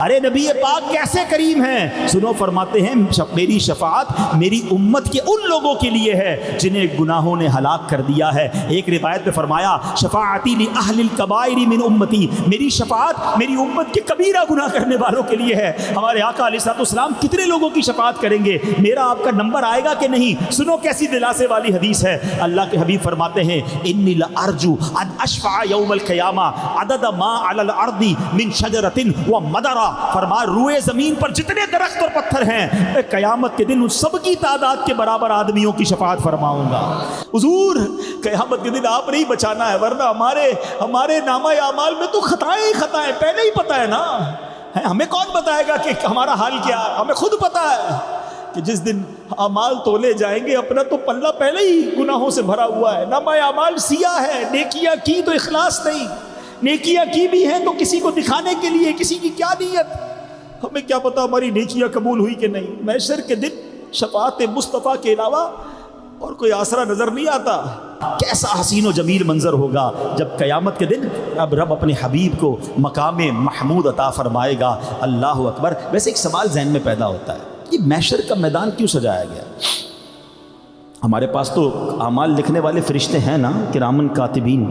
ارے نبی پاک کیسے کریم ہیں، سنو فرماتے ہیں میری شفاعت میری امت کے ان لوگوں کے لیے ہے جنہیں گناہوں نے ہلاک کر دیا ہے۔ ایک روایت میں فرمایا شفاعتی لأہل الکبائر من امتی، میری شفاعت میری امت کے کبیرہ گناہ کرنے والوں کے لیے ہے۔ ہمارے آقا علیہ الصلوۃ والسلام کتنے لوگوں کی شفاعت کریں گے، میرا آپ کا نمبر آئے گا کہ نہیں؟ سنو کیسی دلاسے والی حدیث ہے۔ اللہ کے حبیب فرماتے ہیں انی لارجو ان اشفع یوم القیامہ عدد ما علی الارض من شجرۃ ومدرہ، فرما روئے زمین پر جتنے درخت اور پتھر ہیں میں قیامت کے دن ان سب کی تعداد کے برابر آدمیوں کی شفاعت فرماؤں گا۔ حضور قیامت کے دن آپ نہیں بچانا ہے، ورنہ ہمارے نامہ اعمال میں تو خطائیں ہی خطائیں پہلے ہی پتہ ہے نا۔ ہمیں کون بتائے گا کہ ہمارا حال کیا ہے؟ ہمیں خود پتہ ہے کہ جس دن اعمال تولے جائیں گے اپنا تو پلہ پہلے ہی گناہوں سے بھرا ہوا ہے، نامہ اعمال سیاہ ہے، نیکیاں کی تو اخلاص نہیں، نیکیاں کی بھی ہیں تو کسی کو دکھانے کے لیے، کسی کی کیا نیت، ہمیں کیا پتا ہماری نیکیاں قبول ہوئی کہ نہیں۔ محشر کے دن شفاعت مصطفیٰ کے علاوہ اور کوئی آسرا نظر نہیں آتا۔ کیسا حسین و جمیل منظر ہوگا جب قیامت کے دن اب رب اپنے حبیب کو مقام محمود عطا فرمائے گا۔ اللہ اکبر۔ ویسے ایک سوال ذہن میں پیدا ہوتا ہے، یہ محشر کا میدان کیوں سجایا گیا؟ ہمارے پاس تو اعمال لکھنے والے فرشتے ہیں نا، کرامن کاتبین،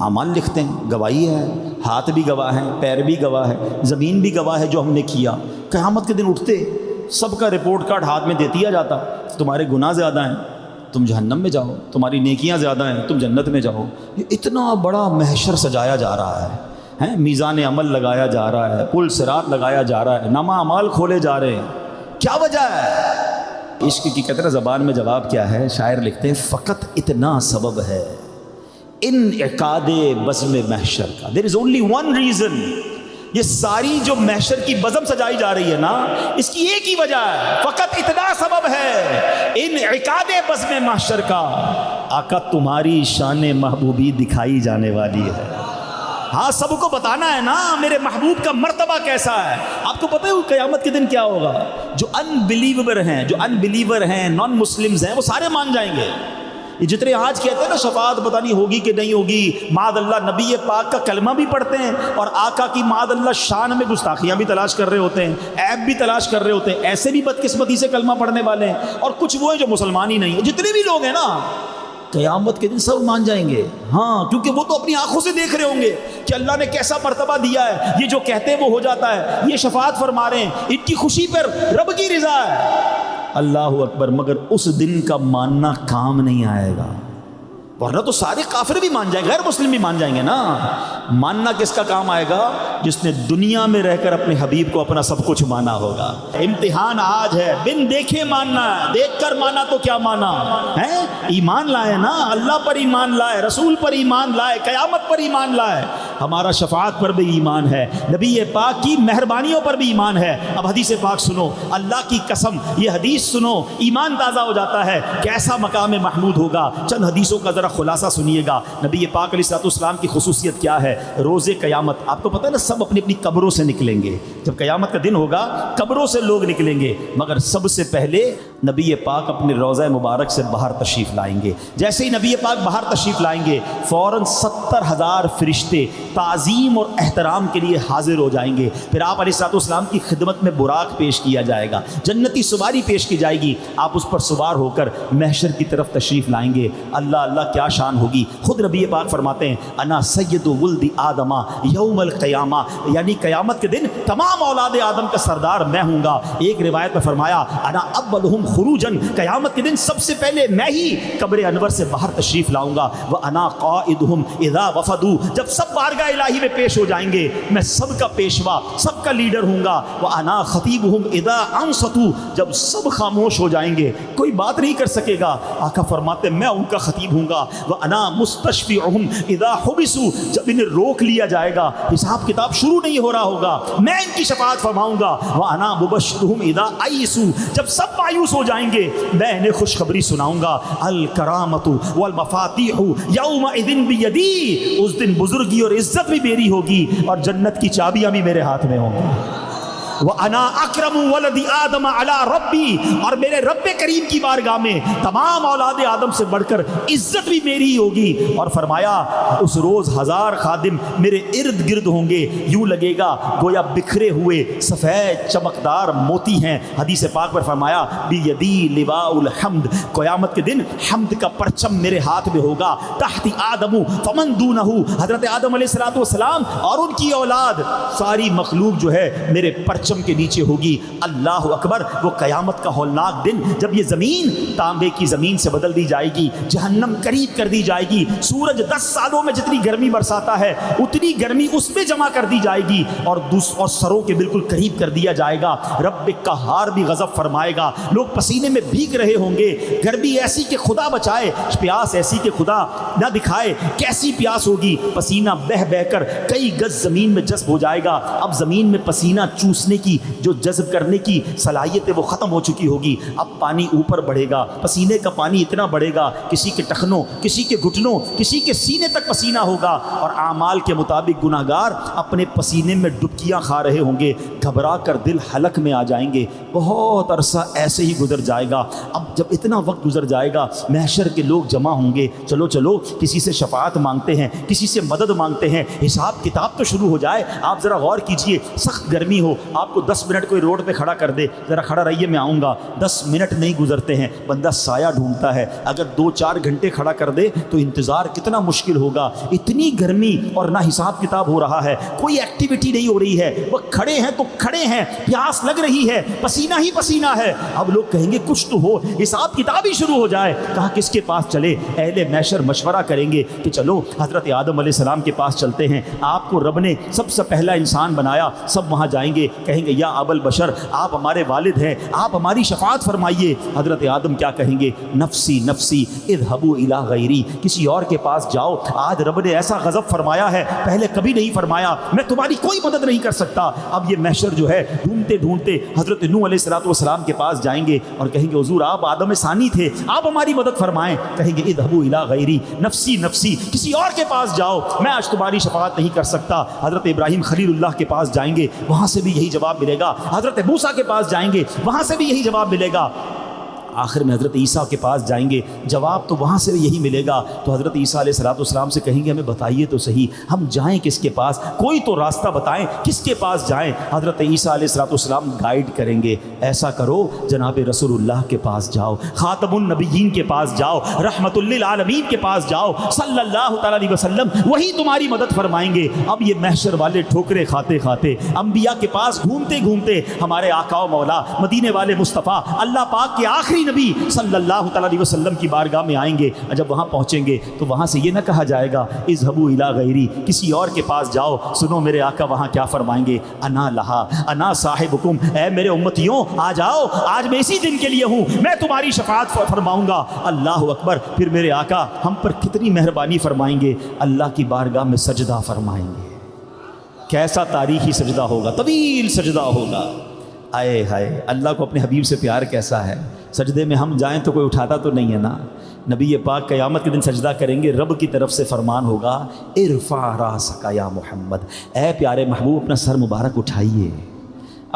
اعمال لکھتے ہیں، گواہی ہے، ہاتھ بھی گواہ ہیں، پیر بھی گواہ ہے، زمین بھی گواہ ہے جو ہم نے کیا۔ قیامت کے دن اٹھتے سب کا رپورٹ کارڈ ہاتھ میں دے دیا جاتا، تمہارے گناہ زیادہ ہیں تم جہنم میں جاؤ، تمہاری نیکیاں زیادہ ہیں تم جنت میں جاؤ۔ یہ اتنا بڑا محشر سجایا جا رہا ہے، میزان عمل لگایا جا رہا ہے، پل صراط لگایا جا رہا ہے، نامہ اعمال کھولے جا رہے ہیں، کیا وجہ ہے؟ عشق کی کہتے ہیں زبان میں جواب کیا ہے؟ شاعر لکھتے ہیں فقط اتنا سبب ہے انعقاد بزم محشر کا، دیر از اونلی ون ریزن۔ یہ ساری جو محشر کی بزم سجائی جا رہی ہے نا، اس کی ایک ہی وجہ ہے، فقط اتنا سبب ہے انعقاد بزم محشر کا، آقا تمہاری شان محبوبی دکھائی جانے والی ہے۔ ہاں سب کو بتانا ہے نا میرے محبوب کا مرتبہ کیسا ہے۔ آپ کو پتہ ہے وہ قیامت کے دن کیا ہوگا؟ جو ان بلیور ہیں نان مسلمز ہیں وہ سارے مان جائیں گے۔ یہ جتنے آج کہتے ہیں نا شفاعت پتہ نہیں ہوگی کہ نہیں ہوگی، معاذ اللہ نبی پاک کا کلمہ بھی پڑھتے ہیں اور آقا کی معاذ اللہ شان میں گستاخیاں بھی تلاش کر رہے ہوتے ہیں، عیب بھی تلاش کر رہے ہوتے ہیں، ایسے بھی بدقسمتی سے کلمہ پڑھنے والے ہیں، اور کچھ وہ ہیں جو مسلمان ہی نہیں ہیں۔ جتنے بھی لوگ ہیں نا قیامت کے دن سب مان جائیں گے، ہاں، کیونکہ وہ تو اپنی آنکھوں سے دیکھ رہے ہوں گے کہ اللہ نے کیسا مرتبہ دیا ہے، یہ جو کہتے ہیں وہ ہو جاتا ہے، یہ شفاعت فرما رہے ہیں، ان کی خوشی پر رب کی رضا ہے۔ اللہ اکبر۔ مگر اس دن کا ماننا کام نہیں آئے گا، ورنہ تو سارے کافر بھی مان جائیں گے، غیر مسلم بھی مان جائیں گے نا۔ ماننا کس کا کام آئے گا؟ جس نے دنیا میں رہ کر اپنے حبیب کو اپنا سب کچھ مانا ہوگا۔ امتحان آج ہے، بن دیکھے ماننا ہے، دیکھ کر مانا تو کیا مانا ہے؟ ایمان لائے نا، اللہ پر ایمان لائے، رسول پر ایمان لائے، قیامت پر ایمان لائے، ہمارا شفاعت پر بھی ایمان ہے، نبی پاک کی مہربانیوں پر بھی ایمان ہے۔ اب حدیث پاک سنو، اللہ کی قسم یہ حدیث سنو، ایمان تازہ ہو جاتا ہے۔ کیسا مقام محمود ہوگا؟ چند حدیثوں کا ذرا خلاصہ سنیے گا۔ نبی پاک علیہ الصلوۃ والسلام کی خصوصیت کیا ہے؟ روز قیامت آپ کو پتہ ہے نا، سب اپنی اپنی قبروں سے نکلیں گے۔ جب قیامت کا دن ہوگا قبروں سے لوگ نکلیں گے، مگر سب سے پہلے نبی پاک اپنے روضہ مبارک سے باہر تشریف لائیں گے۔ جیسے ہی نبی پاک باہر تشریف لائیں گے فوراً 70,000 فرشتے تعظیم اور احترام کے لیے حاضر ہو جائیں گے۔ پھر آپ علیہ الصلوۃ والسلام کی خدمت میں براق پیش کیا جائے گا، جنتی سواری پیش کی جائے گی، آپ اس پر سوار ہو کر محشر کی طرف تشریف لائیں گے۔ اللہ اللہ کیا شان ہوگی۔ خود نبی پاک فرماتے ہیں انا سید ولد آدم یوم القیامہ، یعنی قیامت کے دن تمام اولاد آدم کا سردار میں ہوں گا۔ ایک روایت میں فرمایا انا اولہم خروجن، قیامت کے دن سب سے پہلے میں ہی قبر انور سے باہر تشریف لاؤں گا۔ وانا قائدہم اذا وفدوا، جب سب بارگاہ الہی میں پیش ہو جائیں گے میں سب کا پیشوا، سب کا لیڈر ہوں گا۔ وانا خطیبہم اذا انصتوا، جب سب خاموش ہو جائیں گے کوئی بات نہیں کر سکے گا، آقا فرماتے میں ان کا خطیب ہوں گا۔ وانا مستشفعہم اذا حبسوا، جب انہیں روک لیا جائے گا حساب کتاب شروع نہیں ہو رہا ہوگا میں ان کی شفاعت فرماؤں گا۔ وانا مبشرہم اذا ایسوا، جب سب مایوس ہو جائیں گے میں انہیں خوشخبری سناؤں گا۔ الکرامۃ والمفاتیح یومئذ بیدی، اس دن بزرگی اور عزت بھی میری ہوگی اور جنت کی چابیاں بھی میرے ہاتھ میں ہوں گی۔ وَأَنَا أَكْرَمُ وَلَدِ آدَمَ عَلَى رَبِّي، اور میرے رب کریم کی بارگاہ میں تمام اولاد آدم سے بڑھ کر عزت بھی میری ہی ہوگی۔ اور فرمایا اس روز 1000 خادم میرے ارد گرد ہوں گے، یوں لگے گا گویا بکھرے ہوئے سفید چمکدار موتی ہیں۔ حدیث پاک پر فرمایا بیدی لواء الحمد، قیامت کے دن حمد کا پرچم میرے ہاتھ میں ہوگا۔ تحت آدم فمن دونہ، حضرت آدم علیہ الصلوۃ والسلام اور ان کی اولاد ساری مخلوق جو ہے میرے پرچم کے نیچے ہوگی۔ اللہ اکبر، وہ قیامت کا ہولناک دن جب یہ زمین تانبے کی زمین سے بدل دی جائے گی، جہنم قریب کر دی جائے گی، سورج 10 سالوں میں جتنی گرمی برساتا ہے اتنی گرمی اس میں جمع کر دی جائے گی، اور سروں کے بالکل قریب کر دیا جائے گا۔ رب قہار بھی غضب فرمائے گا، لوگ پسینے میں بھیگ رہے ہوں گے، گرمی ایسی کہ خدا بچائے، پیاس ایسی کہ خدا نہ دکھائے، کیسی پیاس ہوگی، پسینہ بہہ بہہ کر کئی گز زمین میں جذب ہو جائے گا۔ اب زمین میں پسینہ چوسنے کی جو جذب کرنے کی صلاحیت ہے وہ ختم ہو چکی ہوگی، اب پانی اوپر بڑھے گا، پسینے کا پانی اتنا بڑھے گا کسی کے ٹخنوں، کسی کے گھٹنوں، کسی کے سینے تک پسینہ ہوگا، اور اعمال کے مطابق گناہگار اپنے پسینے میں ڈبکیاں کھا رہے ہوں گے، گھبرا کر دل حلق میں آ جائیں گے۔ بہت عرصہ ایسے ہی گزر جائے گا۔ اب جب اتنا وقت گزر جائے گا، محشر کے لوگ جمع ہوں گے، چلو چلو کسی سے شفاعت مانگتے ہیں، کسی سے مدد مانگتے ہیں، حساب کتاب تو شروع ہو جائے۔ آپ ذرا غور کیجئے، سخت گرمی ہو، آپ کو 10 منٹ کوئی روڈ پہ کھڑا کر دے، ذرا کھڑا رہیے میں آؤں گا، 10 منٹ نہیں گزرتے ہیں، بندہ سایہ ڈھونڈتا ہے۔ اگر 2-4 گھنٹے کھڑا کر دے تو انتظار کتنا مشکل ہوگا۔ اتنی گرمی اور نہ حساب کتاب ہو رہا ہے، کوئی ایکٹیویٹی نہیں ہو رہی ہے، وہ کھڑے ہیں تو کھڑے ہیں، پیاس لگ رہی ہے، پسینہ ہی پسینہ ہے۔ اب لوگ کہیں گے کچھ تو ہو، حساب کتاب ہی شروع ہو جائے۔ کہا کس کے پاس چلے؟ اہل محشر مشورہ کریں گے کہ چلو حضرت آدم علیہ السلام کے پاس چلتے ہیں، آپ کو رب نے سب سے پہلا انسان بنایا۔ سب وہاں جائیں گے، کہیں گے یا ابا البشر، آپ ہمارے والد ہیں، آپ ہماری شفاعت فرمائیے۔ حضرت آدم کیا کہیں گے؟ نفسی نفسی اذهبوا الی غیری، کسی اور کے پاس جاؤ، آج رب نے ایسا غضب فرمایا ہے پہلے کبھی نہیں فرمایا، میں تمہاری کوئی مدد نہیں کر سکتا۔ اب یہ محشر جو ہے ڈھونڈتے ڈھونڈتے حضرت نوح علیہ السلام کے پاس جائیں گے اور کہیں گے حضور آپ آدم ثانی تھے، آپ ہماری مدد فرمائیں۔ کہیں گے اذهبوا الی غیری، نفسی نفسی، کسی اور کے پاس جاؤ، میں آج تمہاری شفاعت نہیں کر سکتا۔ حضرت ابراہیم خلیل اللہ کے پاس جائیں گے، وہاں سے بھی یہی جواب ملے گا۔ حضرت موسیٰ کے پاس جائیں گے، وہاں سے بھی یہی جواب ملے گا۔ آخر میں حضرت عیسیٰ کے پاس جائیں گے، جواب تو وہاں سے یہی ملے گا۔ تو حضرت عیسیٰ علیہ السلام سے کہیں گے ہمیں بتائیے تو صحیح، ہم جائیں کس کے پاس، کوئی تو راستہ بتائیں، کس کے پاس جائیں۔ حضرت عیسیٰ علیہ السلام گائیڈ کریں گے، ایسا کرو جناب رسول اللہ کے پاس جاؤ، خاتم النبیین کے پاس جاؤ، رحمت للعالمین کے پاس جاؤ، صلی اللہ تعالیٰ علیہ وسلم، وہی تمہاری مدد فرمائیں گے۔ اب یہ محشر والے ٹھوکرے کھاتے کھاتے انبیاء کے پاس گھومتے گھومتے ہمارے آقا و مولا مدینے والے مصطفیٰ اللہ پاک کے آخری نبی صلی اللہ تعالیٰ علیہ وسلم کی بارگاہ میں آئیں گے۔ جب وہاں پہنچیں گے تو وہاں سے یہ نہ کہا جائے گا اذهبوا الی غیری، کسی اور کے پاس جاؤ۔ سنو میرے آقا وہاں کیا فرمائیں گے؟ انا لہا انا صاحبکم، اے میرے امتیوں آ جاؤ، آج میں اسی دن کے لیے ہوں، میں تمہاری شفاعت فرماؤں گا۔ اللہ اکبر، پھر میرے آقا ہم پر کتنی مہربانی فرمائیں گے، اللہ کی بارگاہ میں سجدہ فرمائیں گے۔ کیسا تاریخی سجدہ ہوگا، طویل سجدہ ہوگا۔ آئے ہائے، اللہ کو اپنے حبیب سے پیار کیسا ہے۔ سجدے میں ہم جائیں تو کوئی اٹھاتا تو نہیں ہے نا۔ نبی پاک قیامت کے دن سجدہ کریں گے، رب کی طرف سے فرمان ہوگا ارفع راسک یا محمد، اے پیارے محبوب اپنا سر مبارک اٹھائیے،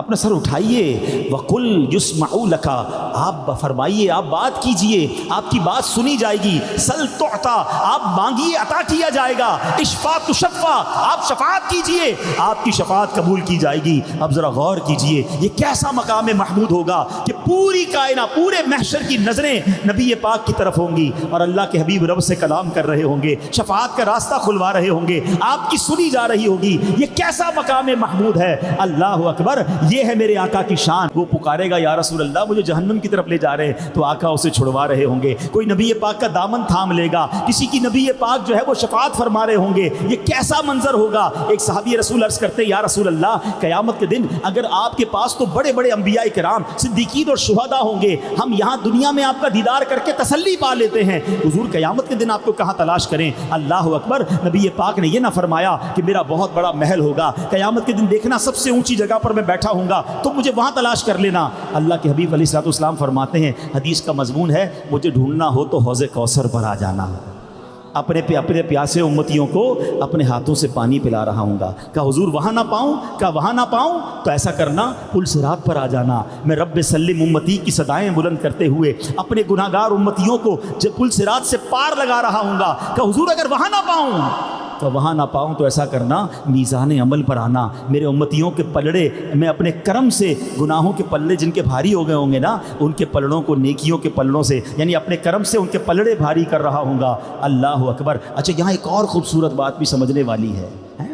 اپنا سر اٹھائیے۔ وَقُلْ يُسْمَعُ لَكَ، آپ فرمائیے، آپ بات کیجئے، آپ کی بات سنی جائے گی۔ سل تعطا، آپ مانگیے عطا کیا جائے گا۔ اشفع تشفع، آپ شفاعت کیجئے، آپ کی شفاعت قبول کی جائے گی۔ اب ذرا غور کیجئے، یہ کیسا مقام محمود ہوگا کہ پوری کائنات، پورے محشر کی نظریں نبی پاک کی طرف ہوں گی اور اللہ کے حبیب رب سے کلام کر رہے ہوں گے، شفاعت کا راستہ کھلوا رہے ہوں گے، آپ کی سنی جا رہی ہوگی۔ یہ کیسا مقام محمود ہے، اللہ اکبر۔ یہ ہے میرے آقا کی شان۔ وہ پکارے گا یا رسول اللہ مجھے جہنم کی طرف لے جا رہے ہیں، تو آقا اسے چھڑوا رہے ہوں گے۔ کوئی نبی پاک کا دامن تھام لے گا، کسی کی نبی پاک جو ہے وہ شفاعت فرما رہے ہوں گے۔ یہ کیسا منظر ہوگا۔ ایک صحابی رسول عرض کرتے یا رسول اللہ قیامت کے دن اگر آپ کے پاس تو بڑے بڑے انبیاء کرام، صدیقین اور شہداء ہوں گے، ہم یہاں دنیا میں آپ کا دیدار کر کے تسلی پا لیتے ہیں، حضور قیامت کے دن آپ کو کہاں تلاش کریں؟ اللہ اکبر۔ نبی پاک نے یہ نہ فرمایا کہ میرا بہت بڑا محل ہوگا، قیامت کے دن دیکھنا سب سے اونچی جگہ پر میں بیٹھا ہوں گا تو مجھے وہاں تلاش کر لینا۔ اللہ کے حبیب علیہ الصلوۃ والسلام فرماتے ہیں، حدیث کا مضمون ہے، مجھے ڈھونڈنا ہو تو حوض کوثر پر آ جانا۔ اپنے پیاسے امتیوں کو اپنے ہاتھوں سے پانی پلا رہا ہوں گا. کہا حضور وہاں نہ پاؤں تو ایسا کرنا پل صراط پر آ جانا. میں رب سلم امتی کی صدائیں بلند کرتے ہوئے اپنے گناہ گار امتیوں کو جب پل صراط سے پار لگا رہا ہوں گا. کہا حضور اگر وہاں نہ پاؤں تو ایسا کرنا میزان عمل پر آنا. میرے امتیوں کے پلڑے میں اپنے کرم سے گناہوں کے پلڑے جن کے بھاری ہو گئے ہوں گے نا, ان کے پلڑوں کو نیکیوں کے پلڑوں سے یعنی اپنے کرم سے ان کے پلڑے بھاری کر رہا ہوں گا. اللہ اکبر. اچھا یہاں ایک اور خوبصورت بات بھی سمجھنے والی ہے.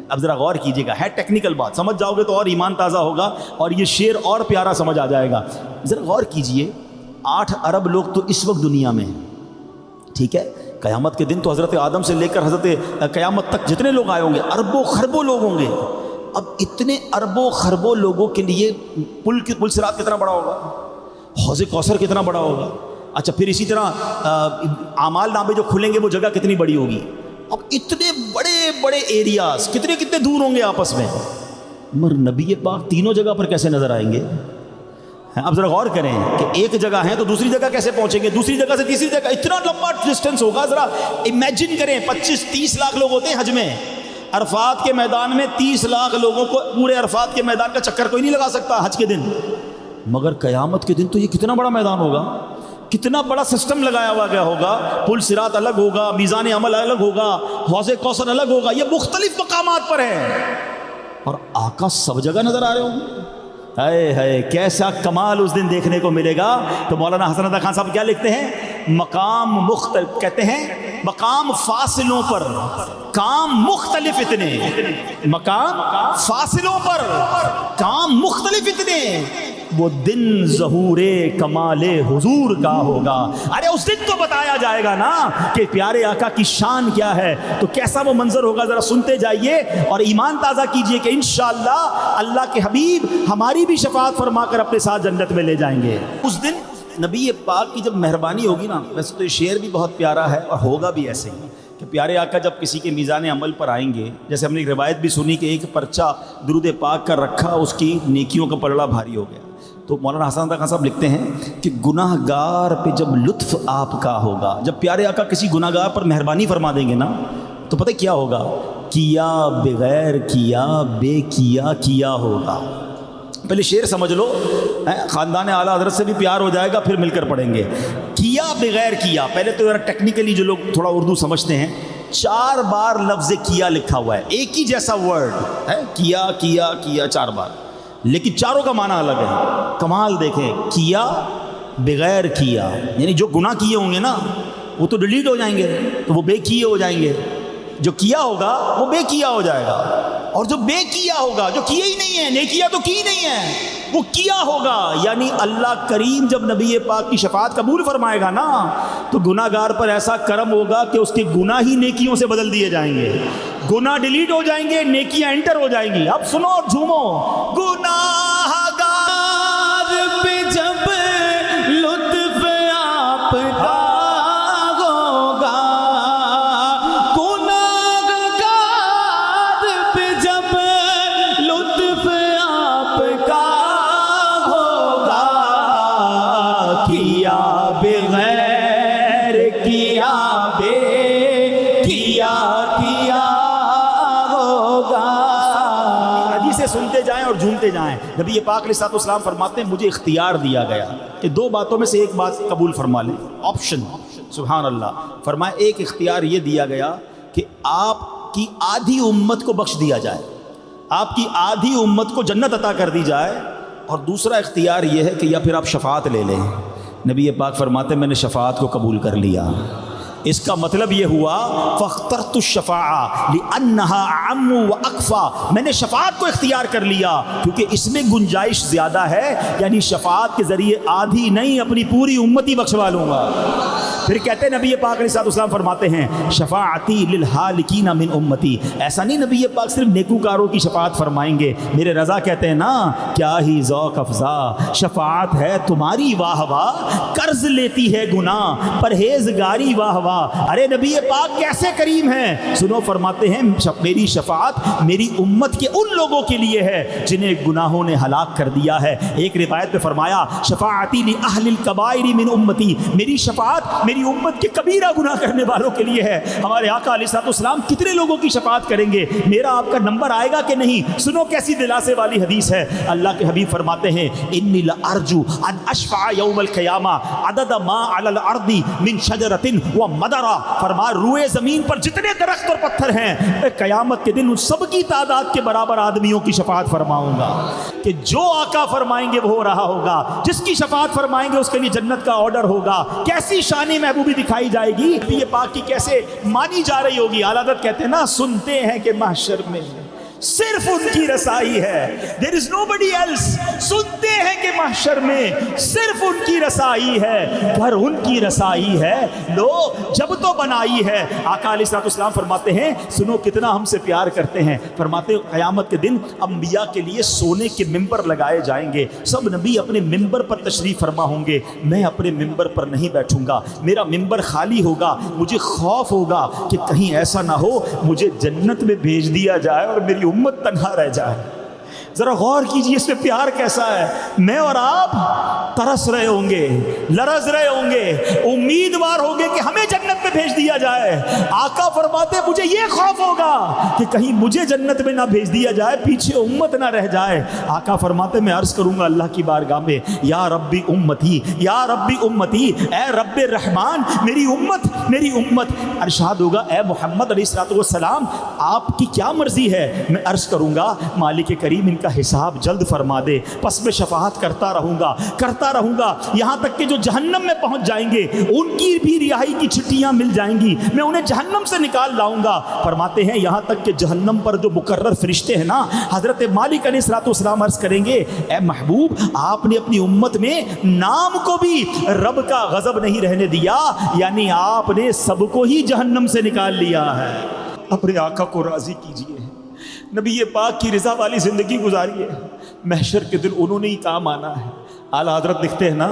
اب ذرا غور کیجیے گا, ہے ٹیکنیکل بات, سمجھ جاؤ گے تو اور ایمان تازہ ہوگا اور یہ شعر اور پیارا سمجھ آ جائے گا. ذرا غور کیجیے, 8 ارب لوگ تو اس وقت دنیا میں ہیں, ٹھیک ہے. قیامت کے دن تو حضرت آدم سے لے کر حضرت قیامت تک جتنے لوگ آئے ہوں گے اربوں خربوں لوگ ہوں گے. اب اتنے اربوں خربوں لوگوں کے لیے پل صراط کتنا بڑا ہوگا, حوض کوثر کتنا بڑا ہوگا. اچھا پھر اسی طرح اعمال نامے جو کھلیں گے وہ جگہ کتنی بڑی ہوگی. اب اتنے بڑے بڑے ایریاز کتنے دور ہوں گے آپس میں, مگر نبی پاک تینوں جگہ پر کیسے نظر آئیں گے. اب ذرا غور کریں کہ ایک جگہ ہے تو دوسری جگہ کیسے پہنچیں گے, دوسری جگہ سے تیسری جگہ, اتنا لمبا ڈسٹینس ہوگا. ذرا امیجن کریں 25-30 لاکھ لوگ ہوتے ہیں حج میں, عرفات کے میدان میں 30 لاکھ لوگوں کو پورے عرفات کے میدان کا چکر کوئی نہیں لگا سکتا حج کے دن. مگر قیامت کے دن تو یہ کتنا بڑا میدان ہوگا, کتنا بڑا سسٹم لگایا ہوا گیا ہوگا. پل صراط الگ ہوگا, میزان عمل الگ ہوگا, حوض کوثر الگ ہوگا. یہ مختلف مقامات پر ہے اور آقا سب جگہ نظر آ رہے ہوں گے. ہے کیسا کمال اس دن دیکھنے کو ملے گا. تو مولانا حسن رضا خان صاحب کیا لکھتے ہیں, مقام مختلف, کہتے ہیں مقام فاصلوں پر کام مختلف اتنے, مقام فاصلوں پر کام مختلف اتنے, وہ دن ظہور کمال حضور کا ہوگا. ارے اس دن تو بتایا جائے گا نا کہ پیارے آقا کی شان کیا ہے, تو کیسا وہ منظر ہوگا. ذرا سنتے جائیے اور ایمان تازہ کیجئے کہ انشاءاللہ اللہ کے حبیب ہماری بھی شفاعت فرما کر اپنے ساتھ جنت میں لے جائیں گے. اس دن نبی پاک کی جب مہربانی ہوگی نا, ویسے تو یہ شعر بھی بہت پیارا ہے اور ہوگا بھی ایسے ہی کہ پیارے آقا جب کسی کے میزان عمل پر آئیں گے, جیسے ہم نے ایک روایت بھی سنی کہ ایک پرچہ درود پاک کا رکھا, اس کی نیکیوں کا پلڑا بھاری ہو گیا. تو مولانا حسن رضا خان صاحب لکھتے ہیں کہ گناہ گار پہ جب لطف آپ کا ہوگا, جب پیارے آقا کسی گناہ گار پر مہربانی فرما دیں گے نا, تو پتہ کیا ہوگا, کیا بغیر کیا بے کیا ہوگا. پہلے شعر سمجھ لو, خاندان اعلیٰ حضرت سے بھی پیار ہو جائے گا, پھر مل کر پڑھیں گے. کیا بغیر کیا, پہلے تو ٹیکنیکلی جو لوگ تھوڑا اردو سمجھتے ہیں, 4 بار لفظ کیا لکھا ہوا ہے, ایک ہی جیسا ورڈ ہے, کیا 4 بار, لیکن چاروں کا معنی الگ ہے. کمال دیکھیں, کیا بغیر کیا, یعنی جو گناہ کیے ہوں گے نا وہ تو ڈیلیٹ ہو جائیں گے, تو وہ بے کیے ہو جائیں گے. جو کیا ہوگا وہ بے کیا ہو جائے گا, اور جو بے کیا ہوگا, جو کیے ہی نہیں ہے, نیکیاں تو کی نہیں ہے, وہ کیا ہوگا. یعنی اللہ کریم جب نبی پاک کی شفاعت قبول فرمائے گا نا, تو گناہ گار پر ایسا کرم ہوگا کہ اس کے گناہ ہی نیکیوں سے بدل دیے جائیں گے, گناہ ڈیلیٹ ہو جائیں گے, نیکیاں انٹر ہو جائیں گی. اب سنو اور جھومو. گناہ گار پہ جب لطف آپ کا ہوگا, گناہ گار پہ جب لطف آپ کا ہوگا, کیا بغیر کیا بے کیا ہوگا. حدیثیں سنتے جائیں اور جھومتے جائیں. نبی پاک علیہ السلام فرماتے ہیں مجھے اختیار دیا گیا کہ 2 باتوں میں سے ایک بات قبول فرما لیں, آپشن. سبحان اللہ. فرمایا ایک اختیار یہ دیا گیا کہ آپ کی آدھی امت کو بخش دیا جائے, آپ کی آدھی امت کو جنت عطا کر دی جائے, اور دوسرا اختیار یہ ہے کہ یا پھر آپ شفاعت لے لیں. نبی پاک فرماتے ہیں میں نے شفاعت کو قبول کر لیا. اس کا مطلب یہ ہوا فاخترت الشفاعہ لأنہا اعم واکفا, میں نے شفاعت کو اختیار کر لیا کیونکہ اس میں گنجائش زیادہ ہے, یعنی شفاعت کے ذریعے آدھی نہیں اپنی پوری امتی بخشوا لوں گا. پھر کہتے ہیں نبی پاک علیہ السلام فرماتے ہیں شفاعتی للہالکین من امتی, ایسا نہیں نبی پاک صرف نیکوکاروں کی شفاعت فرمائیں گے. میرے رضا کہتے ہیں نا کیا ہی ذوق افزا شفاعت ہے تمہاری واہ واہ, قرض لیتی ہے گناہ پرہیزگاری واہ واہ. ارے نبی پاک کیسے کریم ہیں. سنو, فرماتے ہیں میری شفاعت میری امت کے ان لوگوں کے لیے ہے جنہیں گناہوں نے ہلاک کر دیا ہے. ایک روایت میں فرمایا شفاعتی لاہل الکبائر من امتی, میری شفاعت میری امت کے کبیرہ گناہ کرنے والوں کے لیے ہے۔ ہمارے آقا علیہ الصلوۃ والسلام کتنے لوگوں کی شفاعت کریں گے؟ میرا آپ کا نمبر آئے گا کہ نہیں؟ سنو کیسی دلاسے والی حدیث ہے۔ اللہ کے حبیب فرماتے ہیں انی لارجو ان اشفع یوم القیامہ عدد ما علی الارض من شجرۃ و مدرہ، فرما روئے زمین پر جتنے درخت اور پتھر ہیں میں قیامت کے دن ان سب کی تعداد کے برابر آدمیوں کی شفاعت فرماؤں گا، کہ جو آقا فرمائیں گے وہ ہو رہا ہوگا، جس کی شفاعت فرمائیں گے اس کے لیے جنت کا آرڈر ہوگا۔ کیسی شان محبوبی دکھائی جائے گی، یہ پاک کی کیسے مانی جا رہی ہوگی۔ اعلیٰ حضرت کہتے ہیں نا، سنتے ہیں کہ محشر میں صرف ان کی رسائی ہے، there is nobody else۔ سنتے ہیں کہ محشر میں صرف ان کی رسائی ہے، گھر ان کی رسائی ہے، لو جب تو بنائی ہے۔ آقا علیہ الصلوۃ والسلام فرماتے ہیں، سنو کتنا ہم سے پیار کرتے ہیں، فرماتے ہیں قیامت کے دن انبیاء کے لیے سونے کے ممبر لگائے جائیں گے، سب نبی اپنے ممبر پر تشریف فرما ہوں گے، میں اپنے ممبر پر نہیں بیٹھوں گا، میرا ممبر خالی ہوگا، مجھے خوف ہوگا کہ کہیں ایسا نہ ہو مجھے جنت میں بھیج دیا جائے اور میری امت تنہا رہ جائے۔ ذرا غور کیجئے اس میں پیار کیسا ہے۔ میں اور آپ ترس رہے ہوں گے، لرز رہے ہوں گے، امیدوار ہوں گے کہ ہمیں جنت میں بھیج دیا جائے۔ آقا فرماتے ہیں مجھے یہ خوف ہوگا کہ کہیں مجھے جنت میں نہ بھیج دیا جائے، پیچھے امت نہ رہ جائے۔ آقا فرماتے ہیں میں عرض کروں گا اللہ کی بارگاہ میں، یا ربی امتی، یا ربی امتی، اے رب رحمان میری امت، میری امت۔ ارشاد ہوگا اے محمد علیہ الصلوۃ والسلام آپ کی کیا مرضی ہے؟ میں عرض کروں گا مالک کریم ان کا حساب جلد فرما دے، پس میں شفاعت کرتا رہوں گا یہاں تک کہ جو جہنم میں پہنچ جائیں گے ان کی بھی رہائی کی چھٹیاں مل جائیں گی، میں انہیں جہنم سے نکال لاؤں گا۔ فرماتے ہیں یہاں تک کہ جہنم پر جو مقرر فرشتے ہیں نا، حضرت مالک علیہ الصلوۃ والسلام عرض کریں گے اے محبوب آپ نے اپنی امت میں نام کو بھی رب کا غضب نہیں رہنے دیا، یعنی آپ نے سب کو ہی جہنم سے نکال لیا ہے۔ اپنے آقا کو راضی کیجئے، نبی پاک کی رضا والی زندگی گزاری ہے، محشر کے دن انہوں نے ہی کام آنا ہے۔ اعلیٰ حضرت لکھتے ہیں نا،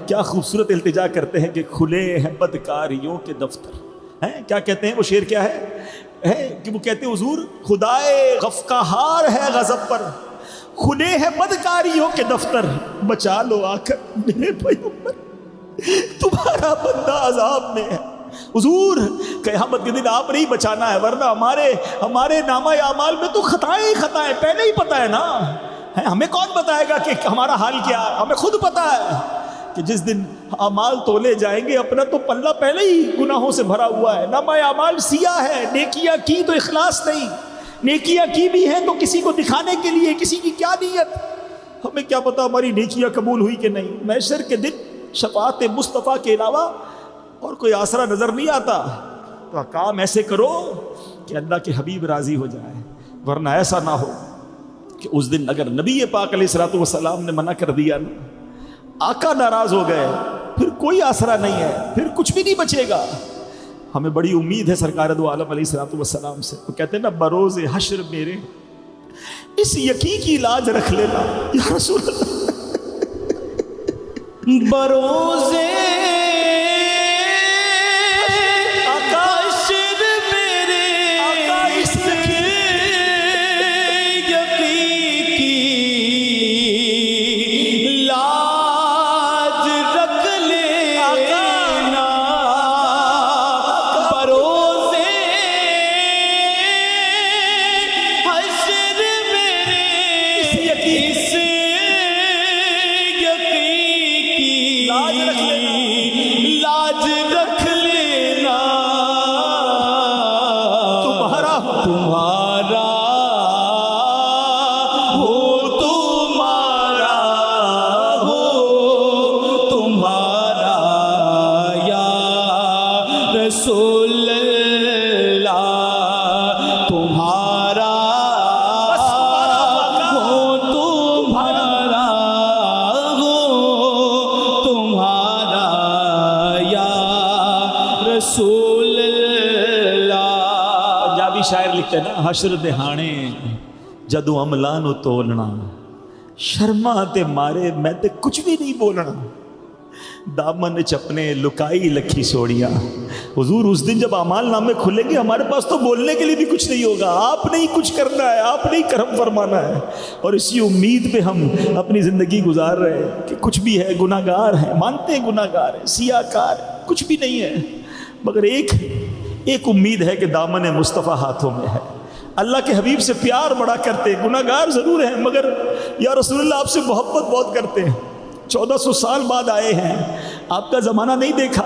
کیا خوبصورت التجا کرتے ہیں کہ کھلے ہیں بدکاریوں کے دفتر ہیں۔ کیا کہتے ہیں وہ شعر کیا ہے کہ وہ کہتے ہیں حضور خدائے غفقہار ہے غضب پر، کھلے ہیں بدکاریوں کے دفتر، بچا لو آ کر میرے پیغمبر تمہارا بندہ عذاب میں ہے۔ حضور قیامت کے دن آپ نہیں بچانا ہے، ورنہ ہمارے نامہ اعمال میں تو خطائیں ہی خطائیں پہلے ہی پتہ ہے نا۔ ہمیں کون بتائے گا کہ ہمارا حال کیا ہے؟ ہمیں خود پتہ ہے کہ جس دن اعمال تولے جائیں گے اپنا تو پلہ پہلے ہی گناہوں سے بھرا ہوا ہے، نامہ اعمال سیاہ ہے، نیکیاں کی تو اخلاص نہیں، نیکیاں کی بھی ہیں تو کسی کو دکھانے کے لیے، کسی کی کیا نیت، ہمیں کیا پتہ ہماری نیکیاں قبول ہوئی کہ نہیں۔ محشر کے دن شفاعت مصطفیٰ کے علاوہ اور کوئی آسرا نظر نہیں آتا، تو کام ایسے کرو کہ اللہ کے حبیب راضی ہو جائے، ورنہ ایسا نہ ہو کہ اس دن اگر نبی پاک علیہ الصلوۃ والسلام نے منع کر دیا نا، آقا ناراض ہو گئے، پھر کوئی آسرا نہیں ہے، پھر کچھ بھی نہیں بچے گا۔ ہمیں بڑی امید ہے سرکار دو عالم علیہ الصلوۃ والسلام سے، وہ کہتے ہیں نا بروز حشر میرے اس یقین کی لاج رکھ لینا یا رسول اللہ۔ بروز حشر دہانے جدو عملہ نو تولنا، شرما تے مارے میں تے کچھ بھی نہیں بولنا، دامن چپنے لکائی لکھی سوڑیاں۔ حضور اس دن جب اعمال نامے کھلیں گے ہمارے پاس تو بولنے کے لیے بھی کچھ نہیں ہوگا، آپ نے ہی کچھ کرنا ہے، آپ نے ہی کرم فرمانا ہے، اور اسی امید پہ ہم اپنی زندگی گزار رہے ہیں کہ کچھ بھی ہے گناہگار ہیں، مانتے ہیں گناہگار ہیں، سیاہ کار ہیں، کچھ بھی نہیں ہے، مگر ایک امید ہے کہ دامن مصطفیٰ ہاتھوں میں ہے۔ اللہ کے حبیب سے پیار بڑا کرتے، گناہ گار ضرور ہیں مگر یا رسول اللہ آپ سے محبت بہت کرتے ہیں۔ 1400 سال بعد آئے ہیں، آپ کا زمانہ نہیں دیکھا،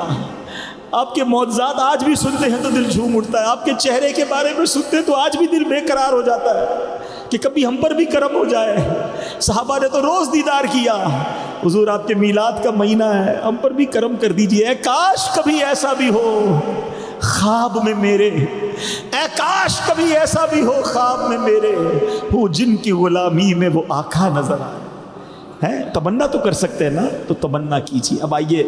آپ کے معجزات آج بھی سنتے ہیں تو دل جھوم اٹھتا ہے، آپ کے چہرے کے بارے میں سنتے ہیں تو آج بھی دل بے قرار ہو جاتا ہے کہ کبھی ہم پر بھی کرم ہو جائے۔ صحابہ نے تو روز دیدار کیا، حضور آپ کے میلاد کا مہینہ ہے، ہم پر بھی کرم کر دیجئے، اے کاش کبھی ایسا بھی ہو خواب میں میرے، اے کاش کبھی ایسا بھی ہو خواب میں میرے، ہو جن کی غلامی میں وہ آقا نظر آئے۔ تمنا تو کر سکتے ہیں نا، تو تمنا کیجیے۔ اب آئیے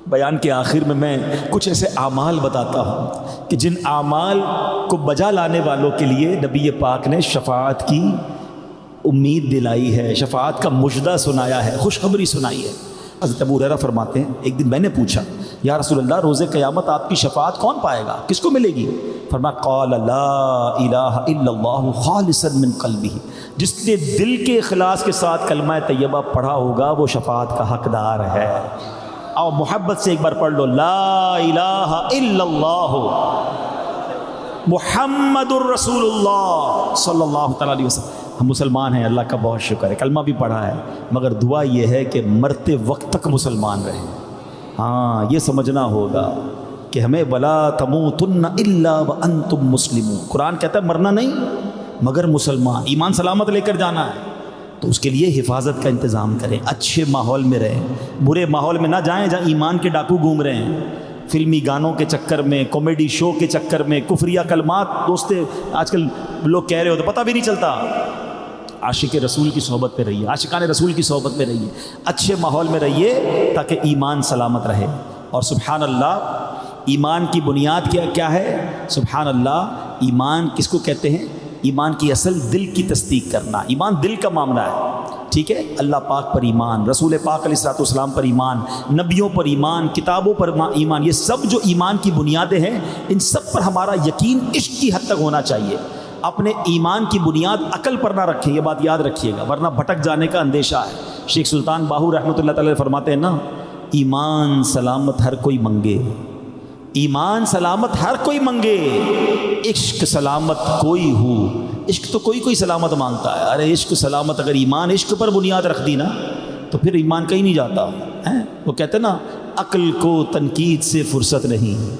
بیان کے آخر میں کچھ ایسے اعمال بتاتا ہوں کہ جن اعمال کو بجا لانے والوں کے لیے نبی پاک نے شفاعت کی امید دلائی ہے، شفاعت کا مژدہ سنایا ہے، خوشخبری سنائی ہے۔ حضرت ابو ہریرہ فرماتے ہیں ایک دن میں نے پوچھا یا رسول اللہ روز قیامت آپ کی شفاعت کون پائے گا، کس کو ملے گی؟ فرمایا قال لا الہ الا اللہ خالصا من قلبہ، جس نے دل کے اخلاص کے ساتھ کلمہ طیبہ پڑھا ہوگا وہ شفاعت کا حقدار ہے۔ اور محبت سے ایک بار پڑھ لو، لا الہ الا اللہ محمد الرسول اللہ صلی اللہ تعالیٰ علیہ وسلم۔ ہم مسلمان ہیں، اللہ کا بہت شکر ہے، کلمہ بھی پڑھا ہے، مگر دعا یہ ہے کہ مرتے وقت تک مسلمان رہیں۔ ہاں یہ سمجھنا ہوگا کہ ہمیں ولا تموتن الا وانتم مسلمون، قرآن کہتا ہے مرنا نہیں مگر مسلمان، ایمان سلامت لے کر جانا ہے، تو اس کے لیے حفاظت کا انتظام کریں، اچھے ماحول میں رہیں، برے ماحول میں نہ جائیں جہاں ایمان کے ڈاکو گھوم رہے ہیں، فلمی گانوں کے چکر میں، کامیڈی شو کے چکر میں، کفریہ کلمات دوستے آج کل لوگ کہہ رہے ہو تو پتہ بھی نہیں چلتا۔ عاشق رسول کی صحبت پہ رہیے، عاشقان رسول کی صحبت میں رہیے، اچھے ماحول میں رہیے تاکہ ایمان سلامت رہے۔ اور سبحان اللہ، ایمان کی بنیاد کیا ہے؟ سبحان اللہ، ایمان کس کو کہتے ہیں؟ ایمان کی اصل دل کی تصدیق کرنا، ایمان دل کا معاملہ ہے، ٹھیک ہے؟ اللہ پاک پر ایمان، رسول پاک علیہ الصلوۃ والسلام پر ایمان، نبیوں پر ایمان، کتابوں پر ایمان، یہ سب جو ایمان کی بنیادیں ہیں ان سب پر ہمارا یقین عشق کی حد تک ہونا چاہیے۔ اپنے ایمان کی بنیاد عقل پر نہ رکھیں، یہ بات یاد رکھیے گا ورنہ بھٹک جانے کا اندیشہ ہے۔ شیخ سلطان باہو رحمۃ اللہ تعالی فرماتے ہیں نا، ایمان سلامت ہر کوئی منگے، ایمان سلامت ہر کوئی منگے، عشق سلامت کوئی ہو۔ عشق تو کوئی سلامت مانگتا ہے، ارے عشق سلامت، اگر ایمان عشق پر بنیاد رکھ دی نا تو پھر ایمان کہیں نہیں جاتا ہے۔ وہ کہتے ہیں نا، عقل کو تنقید سے فرصت نہیں،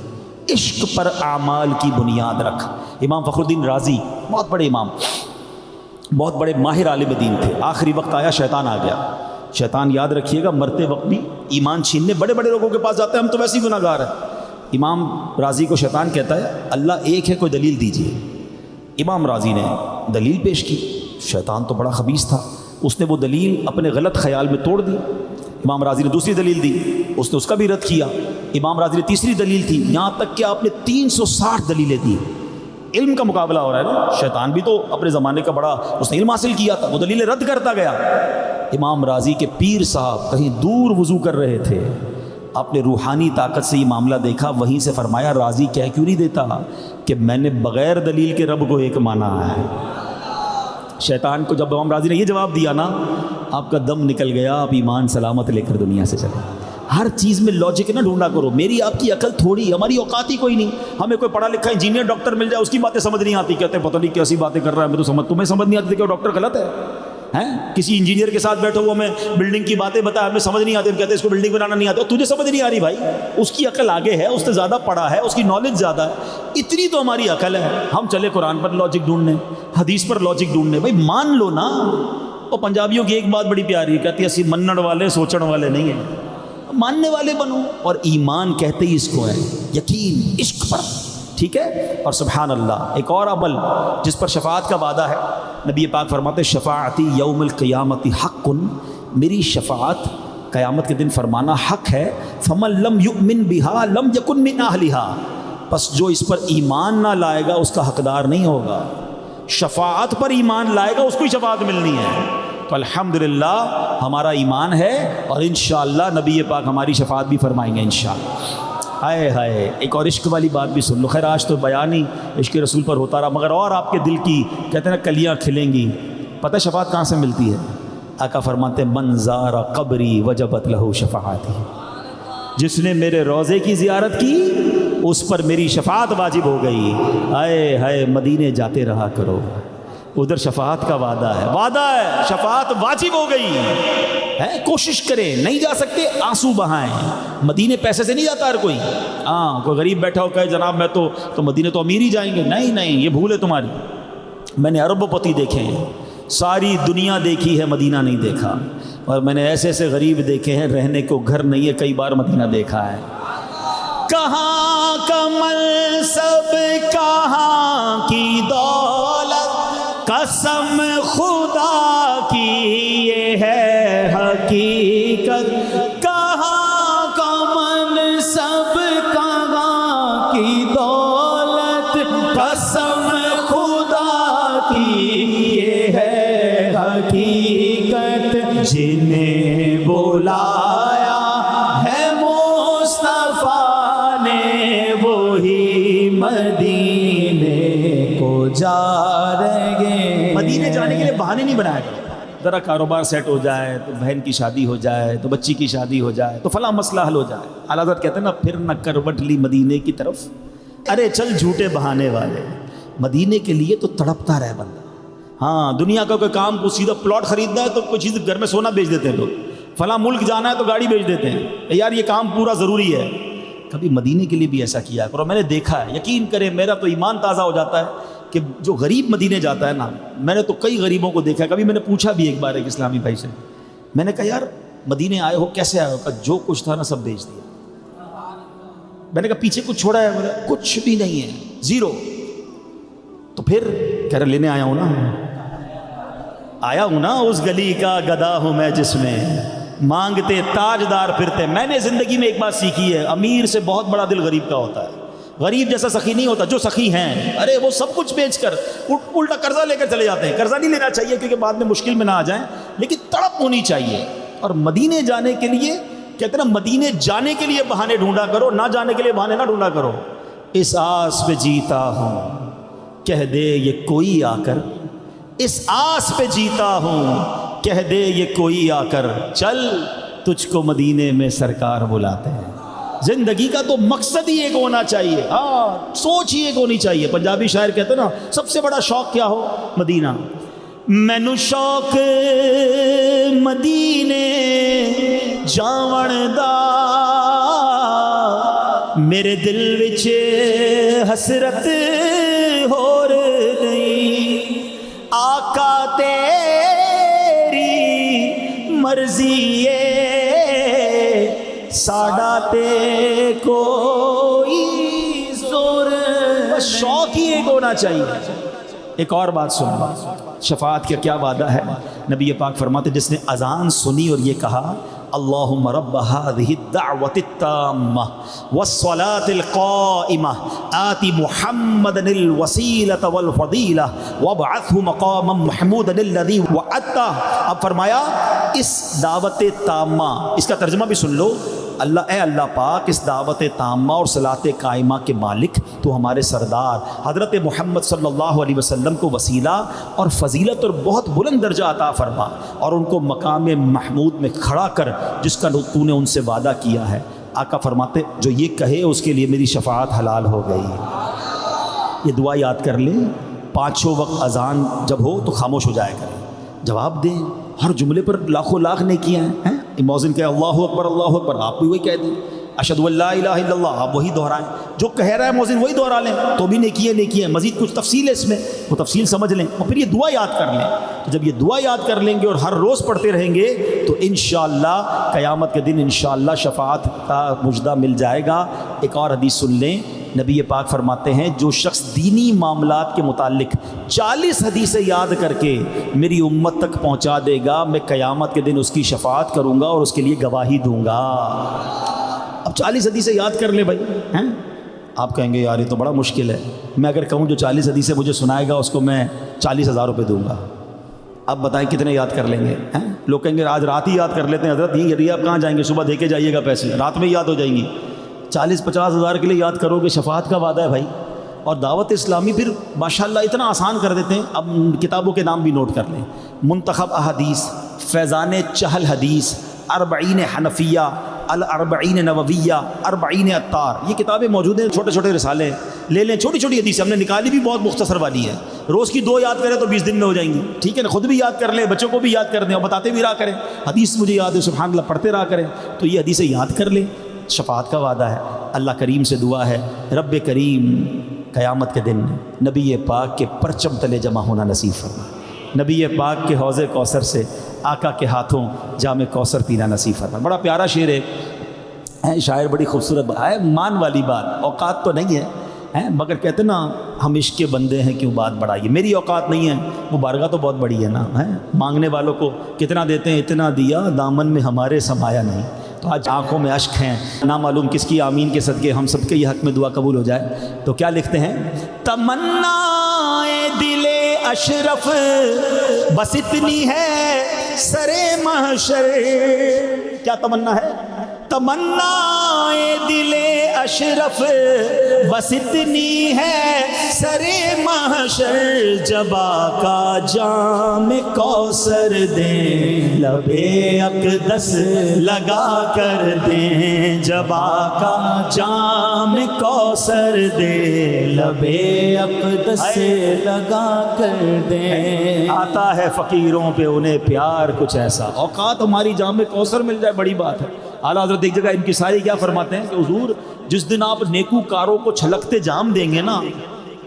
عشق پر اعمال کی بنیاد رکھ۔ امام فخر الدین رازی بہت بڑے امام، بہت بڑے ماہر عالم دین تھے، آخری وقت آیا شیطان آ گیا۔ شیطان یاد رکھیے گا مرتے وقت بھی ایمان چھیننے بڑے بڑے لوگوں کے پاس جاتے ہیں، ہم تو ویسے ہی گناہ گار ہیں۔ امام رازی کو شیطان کہتا ہے اللہ ایک ہے، کوئی دلیل دیجیے۔ امام رازی نے دلیل پیش کی، شیطان تو بڑا خبیث تھا، اس نے وہ دلیل اپنے غلط خیال میں توڑ دی۔ امام رازی نے دوسری دلیل دی، اس نے اس کا بھی رد کیا۔ امام رازی نے تیسری دلیل تھی، یہاں تک کہ آپ نے 360 دلیلیں دی۔ علم کا مقابلہ ہو رہا ہے نا، شیطان بھی تو اپنے زمانے کا بڑا، اس نے علم حاصل کیا تھا، وہ دلیلیں رد کرتا گیا۔ امام رازی کے پیر صاحب کہیں دور وضو کر رہے تھے، آپ نے روحانی طاقت سے یہ معاملہ دیکھا، وہیں سے فرمایا رازی کہہ کیوں نہیں دیتا کہ میں نے بغیر دلیل کے رب کو ایک مانا ہے۔ شیطان کو جب امام رازی نے یہ جواب دیا نا، آپ کا دم نکل گیا، آپ ایمان سلامت لے کر دنیا سے چلے۔ ہر چیز میں لاجک نہ ڈھونڈا کرو، میری آپ کی عقل تھوڑی، ہماری اوقات ہی کوئی نہیں۔ ہمیں کوئی پڑھا لکھا انجینئر ڈاکٹر مل جائے، اس کی باتیں سمجھ نہیں آتی، کہتے ہیں پتہ نہیں کیسی باتیں کر رہا ہے، میں تو تمہیں سمجھ نہیں آتی کہ وہ ڈاکٹر غلط ہے۔ کسی انجینئر کے ساتھ بیٹھو، وہ ہمیں بلڈنگ کی باتیں بتا، ہمیں سمجھ نہیں آتی، ہم کہتے ہیں اس کو بلڈنگ بنانا نہیں آتا، اور تجھے سمجھ نہیں آ رہی بھائی، اس کی عقل آگے ہے، اس نے زیادہ پڑھا ہے، اس کی نالج زیادہ ہے، اتنی تو ہماری عقل ہے۔ ہم چلے قرآن پر لاجک ڈھونڈنے، حدیث پر لاجک ڈھونڈنے، بھائی مان لو نا۔ اور پنجابیوں کی ایک بات بڑی پیاری ہے، کہتی ہے اسی منن والے سوچن والے نہیں ہیں، ماننے والے بنو۔ اور ایمان کہتے ہی اس کو ہے، یقین عشق پر، ٹھیک ہے؟ اور سبحان اللہ، ایک اور عمل جس پر شفاعت کا وعدہ ہے، نبی پاک فرماتے شفاعتی یوم القیامت حق، میری شفاعت قیامت کے دن فرمانا حق ہے۔ فمن لم یؤمن بها لم یکن من اہلها، پس جو اس پر ایمان نہ لائے گا اس کا حقدار نہیں ہوگا۔ شفاعت پر ایمان لائے گا اس کو ہی شفاعت ملنی ہے۔ تو الحمدللہ ہمارا ایمان ہے، اور انشاءاللہ نبی پاک ہماری شفاعت بھی فرمائیں گے انشاءاللہ۔ ہائے ہائے، ایک اور عشق والی بات بھی سن لو۔ خیر آج تو بیان ہی عشق رسول پر ہوتا رہا، مگر اور آپ کے دل کی کہتے ہیں نا کلیاں کھلیں گی۔ پتہ شفاعت کہاں سے ملتی ہے؟ آقا فرماتے ہیں من زار قبری وجبت لہو شفاعتی، جس نے میرے روزے کی زیارت کی اس پر میری شفاعت واجب ہو گئی. ہائے ہائے مدینے جاتے رہا کرو, ادھر شفاعت کا وعدہ ہے, شفاعت واجب ہو گئی ہے. کوشش کریں, نہیں جا سکتے آنسو بہائیں. مدینے پیسے سے نہیں جاتا ہر کوئی. ہاں کوئی غریب بیٹھا ہو کہے جناب میں تو مدینے تو امیر ہی جائیں گے. نہیں, یہ بھول ہے تمہاری. میں نے ارب پتی دیکھے ہیں, ساری دنیا دیکھی ہے, مدینہ نہیں دیکھا. اور میں نے ایسے ایسے غریب دیکھے ہیں رہنے کو گھر نہیں ہے, کئی بار مدینہ دیکھا ہے. کہاں کا منصب کہاں کی دولت, قسم خدا کی یہ ہے حقیقت. کہاں کا منصب کہاں کی دولت, قسم خدا کی یہ ہے حقیقت. جنہیں بلایا ہے مصطفیٰ نے وہی مدینے کو جا رہے ہیں. مدینے جانے کے لیے بہانے نہیں بنایا کرو. ذرا کاروبار سیٹ ہو جائے تو بہن کی شادی ہو جائے تو بچی کی شادی ہو جائے تو فلاں مسئلہ حل ہو جائے. اعلیٰ حضرت کہتے ہیں نا پھر نہ کروٹ لی مدینے کی طرف. ارے چل جھوٹے بہانے والے, مدینے کے لیے تو تڑپتا رہے بندہ. ہاں دنیا کا کوئی کام کو سیدھا پلاٹ خریدنا ہے تو کوئی چیز گھر میں سونا بیچ دیتے ہیں لوگ. فلاں ملک جانا ہے تو گاڑی بیچ دیتے ہیں, یار یہ کام پورا ضروری ہے. کبھی مدینے کے لیے بھی ایسا کیا کرو. میں نے دیکھا ہے, یقین کریں میرا تو ایمان تازہ ہو جاتا ہے کہ جو غریب مدینے جاتا ہے نا, میں نے تو کئی غریبوں کو دیکھا. کبھی میں نے پوچھا بھی ایک بار ایک اسلامی بھائی سے, میں نے کہا یار مدینے آئے ہو کیسے آئے ہو؟ کہ جو کچھ تھا نا سب بیچ دیا. میں نے کہا پیچھے کچھ چھوڑا ہے؟ میرا کچھ بھی نہیں ہے, زیرو. تو پھر کہہ رہے لینے آیا ہوں نا اس گلی کا گدا ہوں میں جس میں مانگتے تاجدار پھرتے. میں نے زندگی میں ایک بات سیکھی ہے, امیر سے بہت بڑا دل غریب کا ہوتا ہے. غریب جیسا سخی نہیں ہوتا. جو سخی ہیں ارے وہ سب کچھ بیچ کر الٹا قرضہ لے کر چلے جاتے ہیں. قرضہ نہیں لینا چاہیے کیونکہ بعد میں مشکل میں نہ آ جائیں, لیکن تڑپ ہونی چاہیے. اور مدینے جانے کے لیے کہتے ہیں نا, مدینے جانے کے لیے بہانے ڈھونڈا کرو, نہ جانے کے لیے بہانے نہ ڈھونڈا کرو. اس آس پہ جیتا ہوں کہہ دے یہ کوئی آ کر, اس آس پہ جیتا ہوں کہہ دے یہ کوئی آ کر, چل تجھ کو مدینے میں سرکار بلاتے ہیں. زندگی کا تو مقصد ہی ایک ہونا چاہیے, ہاں سوچ ہی ایک ہونی چاہیے. پنجابی شاعر کہتے ہیں نا سب سے بڑا شوق کیا ہو؟ مدینہ. مینو شوق مدینے جاون دا, میرے دل وچ حسرت ہور نہیں. آقا تیری مرضی ہے ساڈا تے کوئی زور. شوق ہی ایک ہونا چاہیے. ایک اور بات سنو, شفاعت کا کیا وعدہ ہے. نبی پاک فرماتے جس نے اذان سنی اور یہ کہا اللہم رب هذه الدعوة التامة والصلاة القائمة آت محمدا الوسیلة والفضیلة وابعثه مقاما محمودا الذی وعدته. اب فرمایا اس دعوت تامہ, اس کا ترجمہ بھی سن لو. اللہ اے اللہ پاک اس دعوت تامہ اور صلاۃ قائمہ کے مالک تو ہمارے سردار حضرت محمد صلی اللہ علیہ وسلم کو وسیلہ اور فضیلت اور بہت بلند درجہ عطا فرما, اور ان کو مقام محمود میں کھڑا کر جس کا تو نے ان سے وعدہ کیا ہے. آقا فرماتے جو یہ کہے اس کے لیے میری شفاعت حلال ہو گئی. یہ دعا یاد کر لیں, پانچوں وقت اذان جب ہو تو خاموش ہو جایا کریں, جواب دیں. ہر جملے پر لاکھوں لاکھ نیکیاں ہیں. مؤذن کہے اللہ اکبر اللہ اکبر, آپ بھی وہی کہہ دیں. اشہد ان لا الہ الا اللہ, آپ وہی دہرائیں. جو کہہ رہا ہے مؤذن وہی دہرا لیں تو بھی نیکیاں. مزید کچھ تفصیل ہے اس میں, وہ تفصیل سمجھ لیں اور پھر یہ دعا یاد کر لیں. جب یہ دعا یاد کر لیں گے اور ہر روز پڑھتے رہیں گے تو انشاءاللہ قیامت کے دن انشاءاللہ شفاعت کا مجدہ مل جائے گا. ایک اور حدیث سن لیں. نبی پاک فرماتے ہیں جو شخص دینی معاملات کے متعلق 40 حدیثیں یاد کر کے میری امت تک پہنچا دے گا, میں قیامت کے دن اس کی شفاعت کروں گا اور اس کے لیے گواہی دوں گا. اب 40 حدیثیں یاد کر لے بھائی ہیں. آپ کہیں گے یار یہ تو بڑا مشکل ہے. میں اگر کہوں جو 40 حدیثیں مجھے سنائے گا اس کو میں 40,000 روپے دوں گا. اب بتائیں کتنے یاد کر لیں گے ہیں. لوگ کہیں گے آج رات ہی یاد کر لیتے ہیں. حضرت یہ آپ کہاں جائیں گے, صبح دے کے جائیے گا پیسے, رات میں یاد ہو جائیں گی. 40-50 ہزار کے لیے یاد کرو گے, شفاعت کا وعدہ ہے بھائی. اور دعوت اسلامی پھر ماشاءاللہ اتنا آسان کر دیتے ہیں. اب کتابوں کے نام بھی نوٹ کر لیں. منتخب احادیث, فیضان چہل حدیث, 40 حنفیہ, الاربعین نوویہ، اربعین عطار، یہ کتابیں موجود ہیں، چھوٹے چھوٹے رسالے لے لیں، چھوٹی چھوٹی حدیث ہم نے نکالی بھی بہت مختصر والی ہے، روز کی 2 یاد کریں تو 20 دن میں ہو جائیں گی، ٹھیک ہے نا، خود بھی یاد کر لیں، بچوں کو بھی یاد کر دیں اور بتاتے بھی رہا کریں، حدیث مجھے یاد ہے سبحان اللہ پڑھتے رہا کریں، تو یہ حدیثیں یاد کر لیں، شفاعت کا وعدہ ہے، اللہ کریم سے دعا ہے رب کریم قیامت کے دن نبی پاک کے پرچم تلے جمع ہونا نصیب فرما، نبی پاک کے حوض کوثر سے آقا کے ہاتھوں جام کوثر پینا نصیب فرما۔ بڑا پیارا شعر ہے، شاعر بڑی خوبصورت بات ہے، مان والی بات، اوقات تو نہیں ہے مگر کہتے نا ہم عشق کے بندے ہیں کیوں بات بڑھائیے، میری اوقات نہیں ہے، وہ بارگاہ تو بہت بڑی ہے نا، مانگنے والوں کو کتنا دیتے ہیں، اتنا دیا دامن میں ہمارے سمایا نہیں، تو آج آنکھوں میں اشک ہیں، نہ معلوم کس کی آمین کے صدقے ہم سب کے یہ حق میں دعا قبول ہو جائے، تو کیا لکھتے ہیں، تمنا دل اشرف بس اتنی ہے سرے محشر، کیا تمنا ہے، تمنا دل اشرف بس اتنی ہے سرے محشر، جب آقا جام کوثر دیں لبے اقدس لگا کر دیں، جب آقا جام کوثر دیں لبے اقدس لگا کر دیں، آتا ہے فقیروں پہ انہیں پیار کچھ ایسا، اوقات ہماری جام کوثر مل جائے بڑی بات ہے۔ اعلیٰ حضرت ایک جگہ انکساری کیا فرماتے ہیں کہ حضور جس دن آپ نیکوکاروں کو چھلکتے جام دیں گے نا،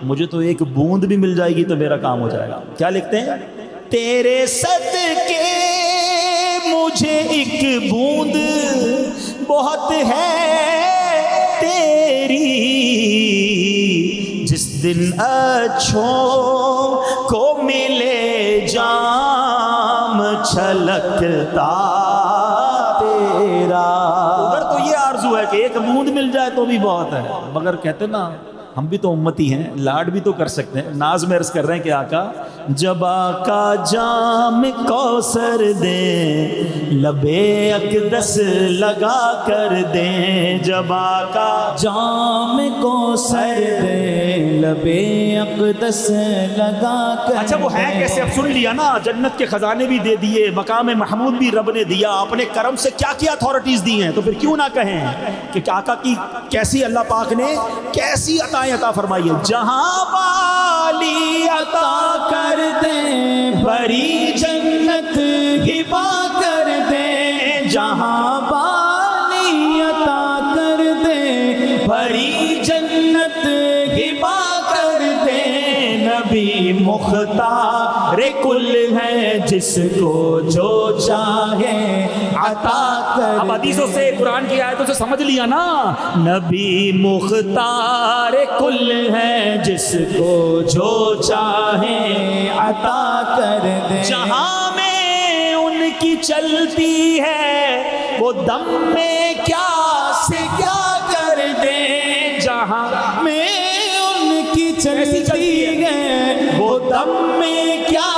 مجھے تو ایک بوند بھی مل جائے گی تو میرا کام ہو جائے گا، کیا لکھتے ہیں، تیرے صدقے مجھے ایک بوند بہت ہے تیری، جس دن اچھوں کو ملے جام چھلکتا تیرا، اگر تو یہ آرزو ہے کہ ایک بوند مل جائے تو بھی بہت ہے، مگر کہتے نا ہم بھی تو امتی ہیں، لاڈ بھی تو کر سکتے ہیں، ناز میں عرض کر رہے ہیں کہ آقا جب آقا جام کوثر دیں لبے اقدس لگا کر دیں، جب آقا جام کوثر دیں لبے اقدس لگا کر، اچھا وہ ہے کیسے، اب سن لیا نا، جنت کے خزانے بھی دے دیے، مقام محمود بھی رب نے دیا، اپنے کرم سے کیا کیا اتھارٹیز دی ہیں، تو پھر کیوں نہ کہیں کہ آقا کی کیسی اللہ پاک نے کیسی عطائیں عطا فرمائی ہے، جہاں والی عطا کر دیں بڑی جنت ہبا کر دیں، جہاں والی عطا کر دیں بڑی جنت ہبا کر دیں، نبی مختار کل ہے جس کو جو چاہے عطا کر، اب حدیثوں سے قرآن کی آیتوں سے سمجھ لیا نا، نبی مختار کل ہے جس کو جو چاہے عطا کر دیں، جہاں میں ان کی چلتی ہے وہ دم میں کیا سے کیا کر دیں، جہاں میں ان کی چلتی ہے وہ دم میں کیا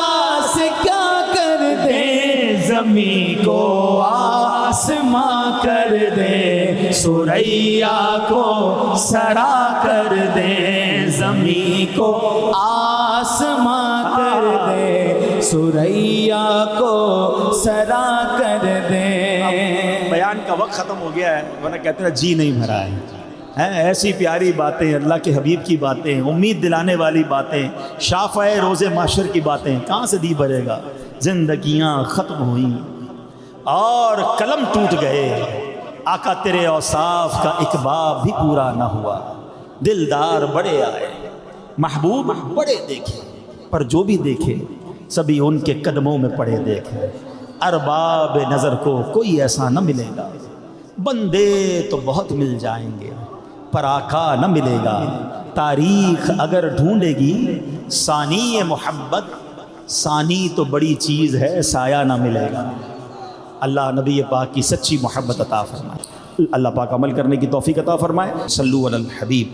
سے کیا کر دیں، زمین کو آسماں کر دیں ثریا کو سرا کر دیں، زمین کو آسماں کر دیں ثریا کو سرا کر دیں۔ بیان کا وقت ختم ہو گیا ہے، ورنہ کہتے ہیں جی نہیں بھرا ہے، ایسی پیاری باتیں، اللہ کے حبیب کی باتیں، امید دلانے والی باتیں، شافع روز محشر کی باتیں، کہاں سے دی بھرے گا، زندگیاں ختم ہوئیں اور قلم ٹوٹ گئے، آقا تیرے اوصاف کا ایک باب بھی پورا نہ ہوا، دلدار بڑے آئے محبوب بڑے دیکھے، پر جو بھی دیکھے سبھی ان کے قدموں میں پڑے دیکھے، ارباب نظر کو کوئی ایسا نہ ملے گا، بندے تو بہت مل جائیں گے پر آقا نہ ملے گا، تاریخ اگر ڈھونڈے گی ثانی محبت، ثانی تو بڑی چیز ہے سایہ نہ ملے گا، اللہ نبی پاک کی سچی محبت عطا فرمائے، اللہ پاک عمل کرنے کی توفیق عطا فرمائے، صلو علی الحبیب۔